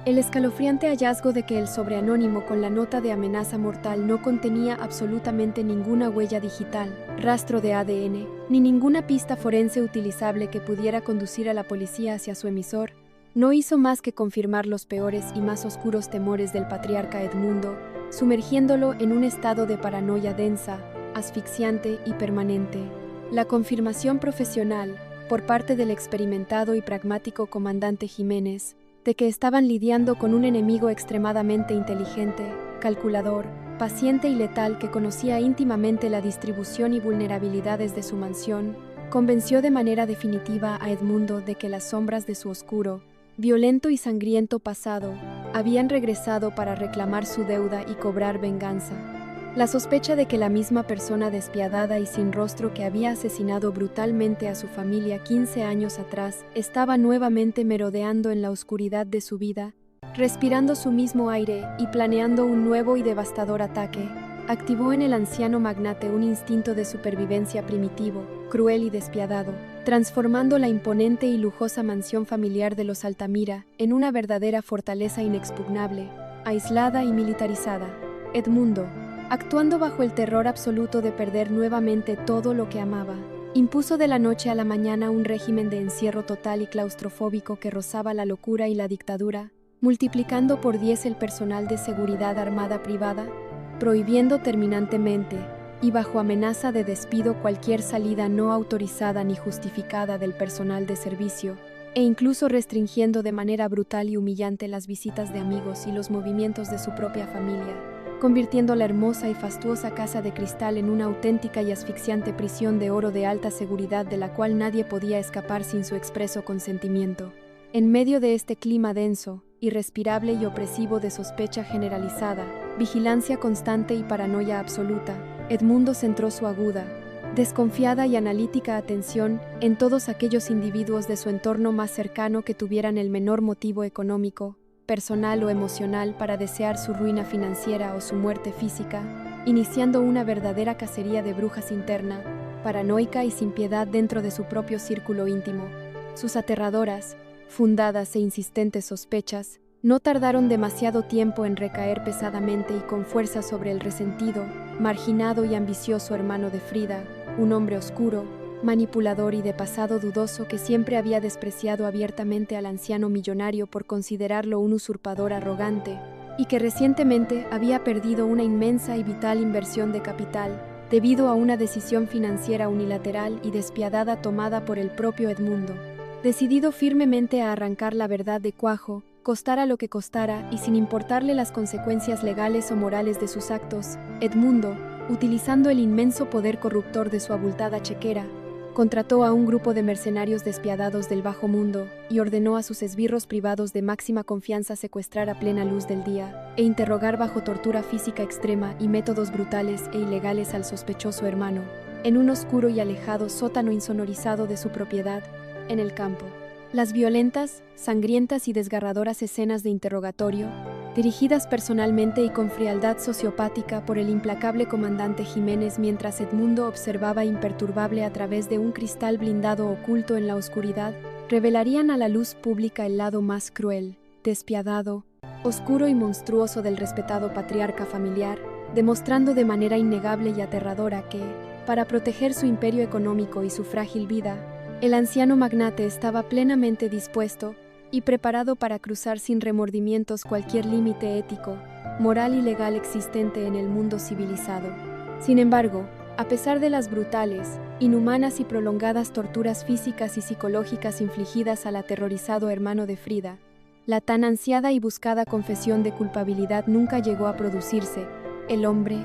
El escalofriante hallazgo de que el sobreanónimo con la nota de amenaza mortal no contenía absolutamente ninguna huella digital, rastro de ADN, ni ninguna pista forense utilizable que pudiera conducir a la policía hacia su emisor, no hizo más que confirmar los peores y más oscuros temores del patriarca Edmundo, sumergiéndolo en un estado de paranoia densa, asfixiante y permanente. La confirmación profesional, por parte del experimentado y pragmático comandante Jiménez, de que estaban lidiando con un enemigo extremadamente inteligente, calculador, paciente y letal que conocía íntimamente la distribución y vulnerabilidades de su mansión, convenció de manera definitiva a Edmundo de que las sombras de su oscuro, violento y sangriento pasado habían regresado para reclamar su deuda y cobrar venganza. La sospecha de que la misma persona despiadada y sin rostro que había asesinado brutalmente a su familia 15 años atrás estaba nuevamente merodeando en la oscuridad de su vida, respirando su mismo aire y planeando un nuevo y devastador ataque, activó en el anciano magnate un instinto de supervivencia primitivo, cruel y despiadado, transformando la imponente y lujosa mansión familiar de los Altamira en una verdadera fortaleza inexpugnable, aislada y militarizada. Edmundo, actuando bajo el terror absoluto de perder nuevamente todo lo que amaba, impuso de la noche a la mañana un régimen de encierro total y claustrofóbico que rozaba la locura y la dictadura, multiplicando por 10 el personal de seguridad armada privada, prohibiendo terminantemente, y bajo amenaza de despido cualquier salida no autorizada ni justificada del personal de servicio, e incluso restringiendo de manera brutal y humillante las visitas de amigos y los movimientos de su propia familia, convirtiendo la hermosa y fastuosa casa de cristal en una auténtica y asfixiante prisión de oro de alta seguridad de la cual nadie podía escapar sin su expreso consentimiento. En medio de este clima denso, irrespirable y opresivo de sospecha generalizada, vigilancia constante y paranoia absoluta, Edmundo centró su aguda, desconfiada y analítica atención en todos aquellos individuos de su entorno más cercano que tuvieran el menor motivo económico, personal o emocional para desear su ruina financiera o su muerte física, iniciando una verdadera cacería de brujas interna, paranoica y sin piedad dentro de su propio círculo íntimo. Sus aterradoras, fundadas e insistentes sospechas no tardaron demasiado tiempo en recaer pesadamente y con fuerza sobre el resentido, marginado y ambicioso hermano de Frida, un hombre oscuro, manipulador y de pasado dudoso que siempre había despreciado abiertamente al anciano millonario por considerarlo un usurpador arrogante, y que recientemente había perdido una inmensa y vital inversión de capital debido a una decisión financiera unilateral y despiadada tomada por el propio Edmundo. Decidido firmemente a arrancar la verdad de cuajo, costara lo que costara y sin importarle las consecuencias legales o morales de sus actos, Edmundo, utilizando el inmenso poder corruptor de su abultada chequera, contrató a un grupo de mercenarios despiadados del bajo mundo y ordenó a sus esbirros privados de máxima confianza secuestrar a plena luz del día e interrogar bajo tortura física extrema y métodos brutales e ilegales al sospechoso hermano, en un oscuro y alejado sótano insonorizado de su propiedad, en el campo. Las violentas, sangrientas y desgarradoras escenas de interrogatorio, dirigidas personalmente y con frialdad sociopática por el implacable comandante Jiménez mientras Edmundo observaba imperturbable a través de un cristal blindado oculto en la oscuridad, revelarían a la luz pública el lado más cruel, despiadado, oscuro y monstruoso del respetado patriarca familiar, demostrando de manera innegable y aterradora que, para proteger su imperio económico y su frágil vida, el anciano magnate estaba plenamente dispuesto y preparado para cruzar sin remordimientos cualquier límite ético, moral y legal existente en el mundo civilizado. Sin embargo, a pesar de las brutales, inhumanas y prolongadas torturas físicas y psicológicas infligidas al aterrorizado hermano de Frida, la tan ansiada y buscada confesión de culpabilidad nunca llegó a producirse. El hombre,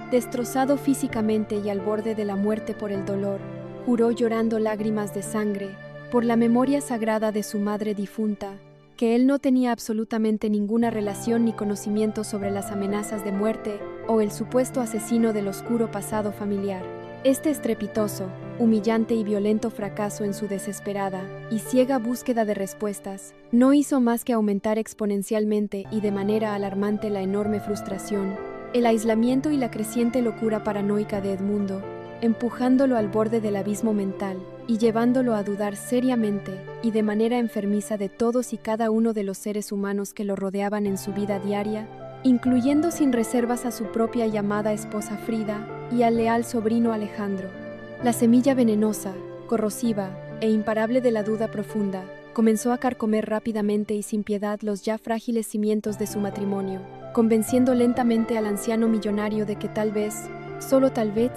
destrozado físicamente y al borde de la muerte por el dolor, juró llorando lágrimas de sangre por la memoria sagrada de su madre difunta, que él no tenía absolutamente ninguna relación ni conocimiento sobre las amenazas de muerte o el supuesto asesino del oscuro pasado familiar. Este estrepitoso, humillante y violento fracaso en su desesperada y ciega búsqueda de respuestas no hizo más que aumentar exponencialmente y de manera alarmante la enorme frustración, el aislamiento y la creciente locura paranoica de Edmundo, empujándolo al borde del abismo mental y llevándolo a dudar seriamente y de manera enfermiza de todos y cada uno de los seres humanos que lo rodeaban en su vida diaria, incluyendo sin reservas a su propia y amada esposa Frida y al leal sobrino Alejandro. La semilla venenosa, corrosiva e imparable de la duda profunda comenzó a carcomer rápidamente y sin piedad los ya frágiles cimientos de su matrimonio, convenciendo lentamente al anciano millonario de que tal vez, solo tal vez,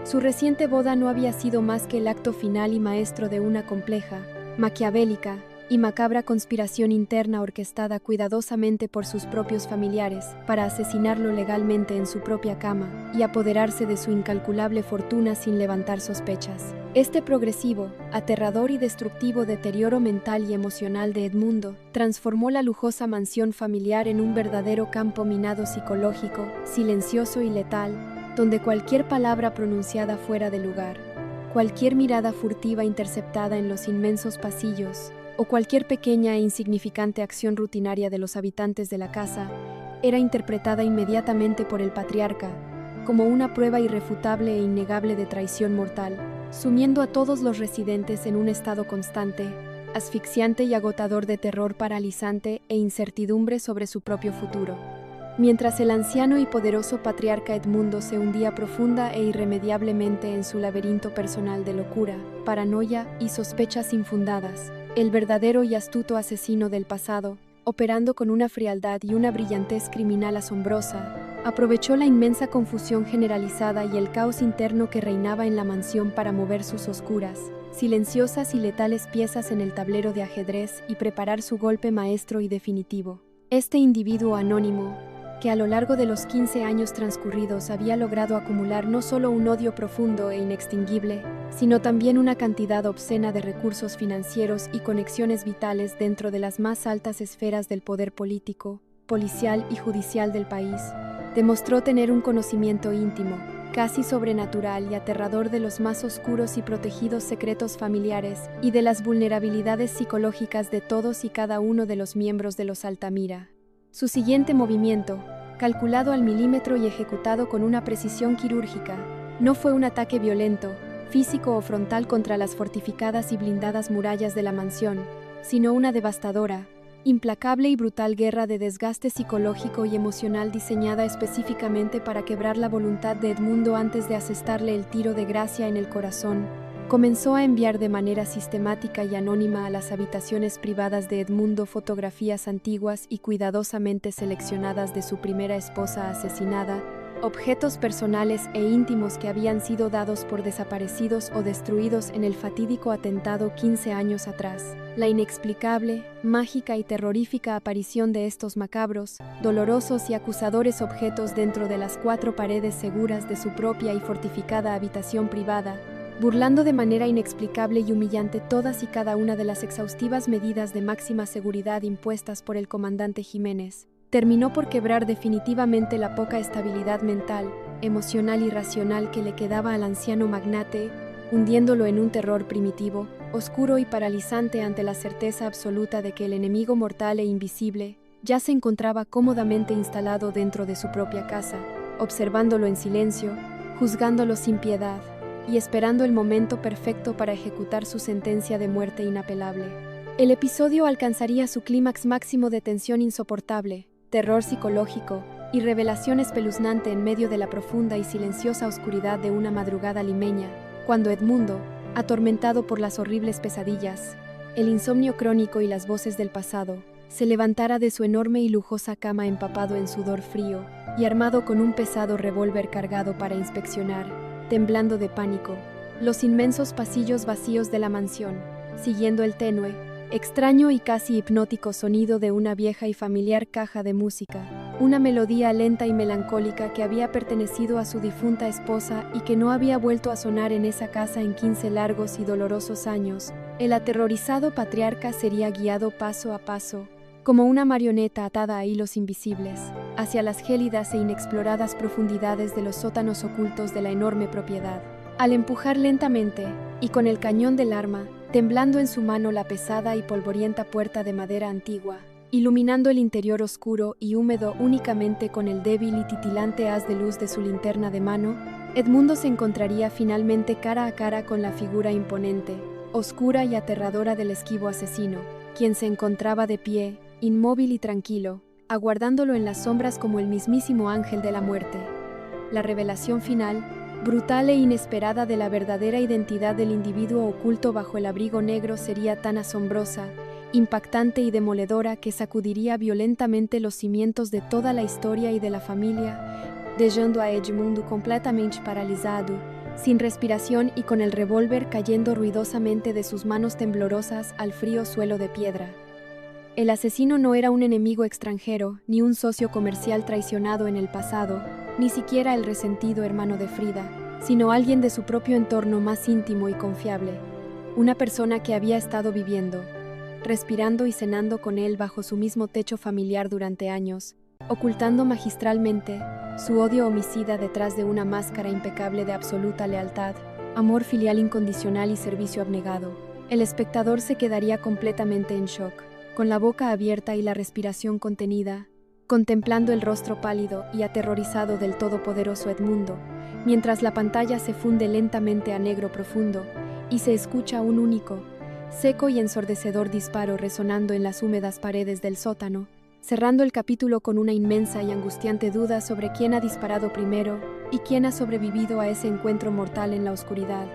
su reciente boda no había sido más que el acto final y maestro de una compleja, maquiavélica y macabra conspiración interna orquestada cuidadosamente por sus propios familiares para asesinarlo legalmente en su propia cama y apoderarse de su incalculable fortuna sin levantar sospechas. Este progresivo, aterrador y destructivo deterioro mental y emocional de Edmundo transformó la lujosa mansión familiar en un verdadero campo minado psicológico, silencioso y letal, donde cualquier palabra pronunciada fuera de lugar, cualquier mirada furtiva interceptada en los inmensos pasillos, o cualquier pequeña e insignificante acción rutinaria de los habitantes de la casa, era interpretada inmediatamente por el patriarca como una prueba irrefutable e innegable de traición mortal, sumiendo a todos los residentes en un estado constante, asfixiante y agotador de terror paralizante e incertidumbre sobre su propio futuro. Mientras el anciano y poderoso patriarca Edmundo se hundía profunda e irremediablemente en su laberinto personal de locura, paranoia y sospechas infundadas, el verdadero y astuto asesino del pasado, operando con una frialdad y una brillantez criminal asombrosa, aprovechó la inmensa confusión generalizada y el caos interno que reinaba en la mansión para mover sus oscuras, silenciosas y letales piezas en el tablero de ajedrez y preparar su golpe maestro y definitivo. Este individuo anónimo, que a lo largo de los 15 años transcurridos había logrado acumular no solo un odio profundo e inextinguible, sino también una cantidad obscena de recursos financieros y conexiones vitales dentro de las más altas esferas del poder político, policial y judicial del país, demostró tener un conocimiento íntimo, casi sobrenatural y aterrador de los más oscuros y protegidos secretos familiares y de las vulnerabilidades psicológicas de todos y cada uno de los miembros de los Altamira. Su siguiente movimiento, calculado al milímetro y ejecutado con una precisión quirúrgica, no fue un ataque violento, físico o frontal contra las fortificadas y blindadas murallas de la mansión, sino una devastadora, implacable y brutal guerra de desgaste psicológico y emocional diseñada específicamente para quebrar la voluntad de Edmundo antes de asestarle el tiro de gracia en el corazón. Comenzó a enviar de manera sistemática y anónima a las habitaciones privadas de Edmundo fotografías antiguas y cuidadosamente seleccionadas de su primera esposa asesinada, objetos personales e íntimos que habían sido dados por desaparecidos o destruidos en el fatídico atentado 15 años atrás. La inexplicable, mágica y terrorífica aparición de estos macabros, dolorosos y acusadores objetos dentro de las 4 paredes seguras de su propia y fortificada habitación privada, burlando de manera inexplicable y humillante todas y cada una de las exhaustivas medidas de máxima seguridad impuestas por el comandante Jiménez, terminó por quebrar definitivamente la poca estabilidad mental, emocional y racional que le quedaba al anciano magnate, hundiéndolo en un terror primitivo, oscuro y paralizante ante la certeza absoluta de que el enemigo mortal e invisible ya se encontraba cómodamente instalado dentro de su propia casa, observándolo en silencio, juzgándolo sin piedad, y esperando el momento perfecto para ejecutar su sentencia de muerte inapelable. El episodio alcanzaría su clímax máximo de tensión insoportable, terror psicológico y revelación espeluznante en medio de la profunda y silenciosa oscuridad de una madrugada limeña, cuando Edmundo, atormentado por las horribles pesadillas, el insomnio crónico y las voces del pasado, se levantara de su enorme y lujosa cama empapado en sudor frío y armado con un pesado revólver cargado para inspeccionar, temblando de pánico, los inmensos pasillos vacíos de la mansión, siguiendo el tenue, extraño y casi hipnótico sonido de una vieja y familiar caja de música, una melodía lenta y melancólica que había pertenecido a su difunta esposa y que no había vuelto a sonar en esa casa en 15 largos y dolorosos años. El aterrorizado patriarca sería guiado paso a paso, como una marioneta atada a hilos invisibles, hacia las gélidas e inexploradas profundidades de los sótanos ocultos de la enorme propiedad. Al empujar lentamente, y con el cañón del arma, temblando en su mano la pesada y polvorienta puerta de madera antigua, iluminando el interior oscuro y húmedo únicamente con el débil y titilante haz de luz de su linterna de mano, Edmundo se encontraría finalmente cara a cara con la figura imponente, oscura y aterradora del esquivo asesino, quien se encontraba de pie, inmóvil y tranquilo, aguardándolo en las sombras como el mismísimo ángel de la muerte. La revelación final, brutal e inesperada de la verdadera identidad del individuo oculto bajo el abrigo negro sería tan asombrosa, impactante y demoledora que sacudiría violentamente los cimientos de toda la historia y de la familia, dejando a Edmundo completamente paralizado, sin respiración y con el revólver cayendo ruidosamente de sus manos temblorosas al frío suelo de piedra. El asesino no era un enemigo extranjero, ni un socio comercial traicionado en el pasado, ni siquiera el resentido hermano de Frida, sino alguien de su propio entorno más íntimo y confiable, una persona que había estado viviendo, respirando y cenando con él bajo su mismo techo familiar durante años, ocultando magistralmente su odio homicida detrás de una máscara impecable de absoluta lealtad, amor filial incondicional y servicio abnegado. El espectador se quedaría completamente en shock, con la boca abierta y la respiración contenida, contemplando el rostro pálido y aterrorizado del todopoderoso Edmundo, mientras la pantalla se funde lentamente a negro profundo y se escucha un único, seco y ensordecedor disparo resonando en las húmedas paredes del sótano, cerrando el capítulo con una inmensa y angustiante duda sobre quién ha disparado primero y quién ha sobrevivido a ese encuentro mortal en la oscuridad.